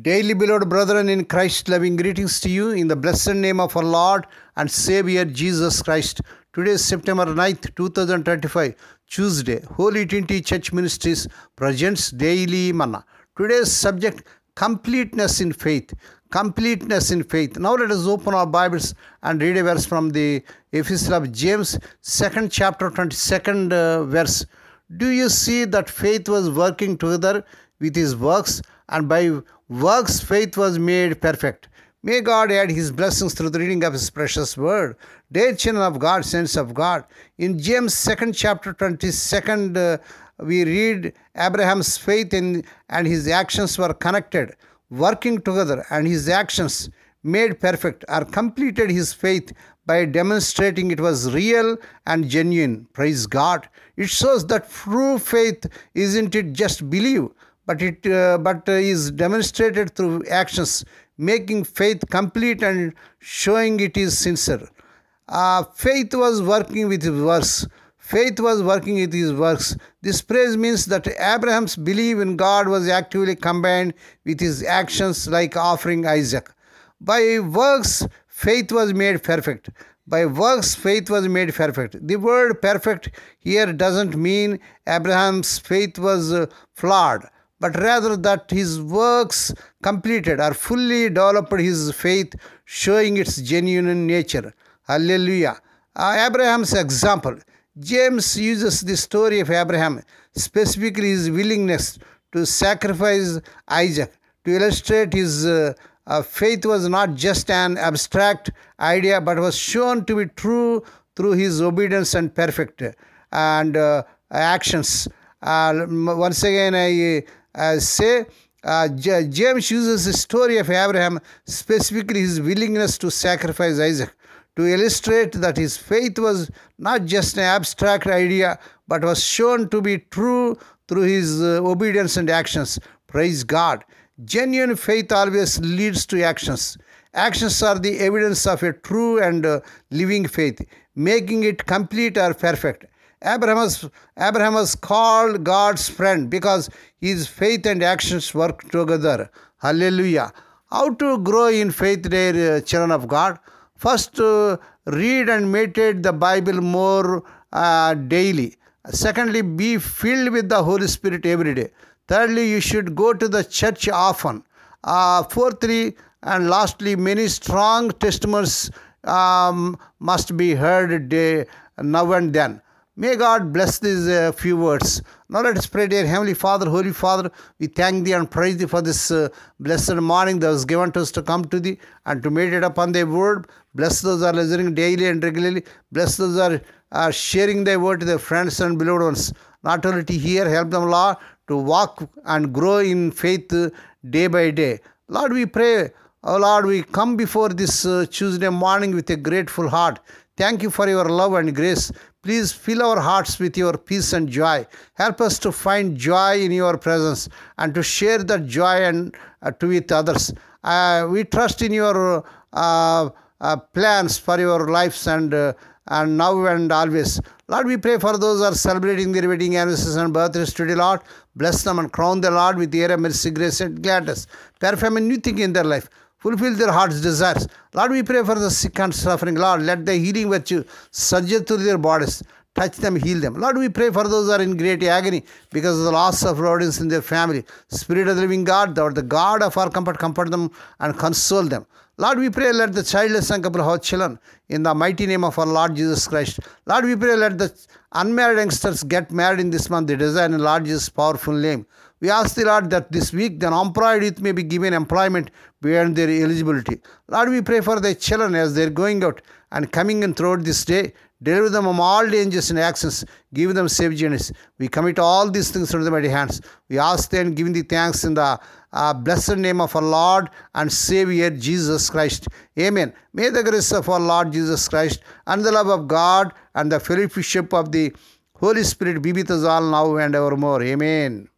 Daily beloved brethren in Christ, loving greetings to you in the blessed name of our Lord and Savior Jesus Christ. Today is September 9th, 2025, Tuesday. Holy Trinity Church Ministries presents Daily Manna. Today's subject, completeness in faith. Completeness in faith. Now let us open our Bibles and read a verse from the Epistle of James, 2nd chapter, 22nd verse. Do you see that faith was working together with his works, and by works faith was made perfect? May God add his blessings through the reading of his precious word. Dear children of God, saints of God, in James 2nd chapter 22nd, we read Abraham's faith and his actions were connected, working together, and his actions made perfect or completed his faith by demonstrating it was real and genuine. Praise God. It shows that true faith isn't it just believe, but is demonstrated through actions, making faith complete and showing it is sincere. Faith was working with his works. Faith was working with his works. This phrase means that Abraham's belief in God was actively combined with his actions, like offering Isaac. By works, faith was made perfect. By works, faith was made perfect. The word perfect here doesn't mean Abraham's faith was flawed, but rather that his works completed or fully developed his faith, showing its genuine nature. Hallelujah. Abraham's example. James uses the story of Abraham, specifically his willingness to sacrifice Isaac, to illustrate his faith was not just an abstract idea, but was shown to be true through his obedience and perfect and actions. Once again, I say James uses the story of Abraham, specifically his willingness to sacrifice Isaac, to illustrate that his faith was not just an abstract idea, but was shown to be true through his obedience and actions. Praise God. Genuine faith always leads to actions. Actions are the evidence of a true and living faith, making it complete or perfect. Abraham was called God's friend because his faith and actions work together. Hallelujah. How to grow in faith, dear children of God? First, read and meditate the Bible more daily. Secondly, be filled with the Holy Spirit every day. Thirdly, you should go to the church often. Fourthly, and lastly, many strong testimonies must be heard now and then. May God bless these few words. Now let us pray. Dear Heavenly Father, Holy Father, we thank Thee and praise Thee for this blessed morning that was given to us to come to Thee and to meditate upon Thy word. Bless those who are listening daily and regularly. Bless those who are sharing Thy word to their friends and beloved ones. Not only to hear, help them, Lord, to walk and grow in faith day by day. Lord, we pray, oh Lord, we come before this Tuesday morning with a grateful heart. Thank You for Your love and grace. Please fill our hearts with Your peace and joy. Help us to find joy in Your presence and to share that joy and with others. We trust in Your plans for your lives and now and always. Lord, we pray for those who are celebrating their wedding anniversaries and birthdays today, Lord. Bless them and crown them, Lord, with the air of mercy, grace, and gladness. Perform a new thing in their life. Fulfill their heart's desires. Lord, we pray for the sick and suffering. Lord, let the healing virtue surge through their bodies. Touch them, heal them. Lord, we pray for those who are in great agony because of the loss of loved ones in their family. Spirit of the living God, Thou art the God of our comfort, comfort them and console them. Lord, we pray, let the childless and couple have children in the mighty name of our Lord Jesus Christ. Lord, we pray, let the unmarried youngsters get married in this month. They desire in Lord Jesus' powerful name. We ask the Lord that this week the unemployed youth may be given employment beyond their eligibility. Lord, we pray for the children as they are going out and coming in throughout this day. Deliver them from all dangers and actions. Give them safe journeys. We commit all these things into the mighty hands. We ask Thee and giving Thee thanks in the blessed name of our Lord and Savior Jesus Christ. Amen. May the grace of our Lord Jesus Christ and the love of God and the fellowship of the Holy Spirit be with us all now and evermore. Amen.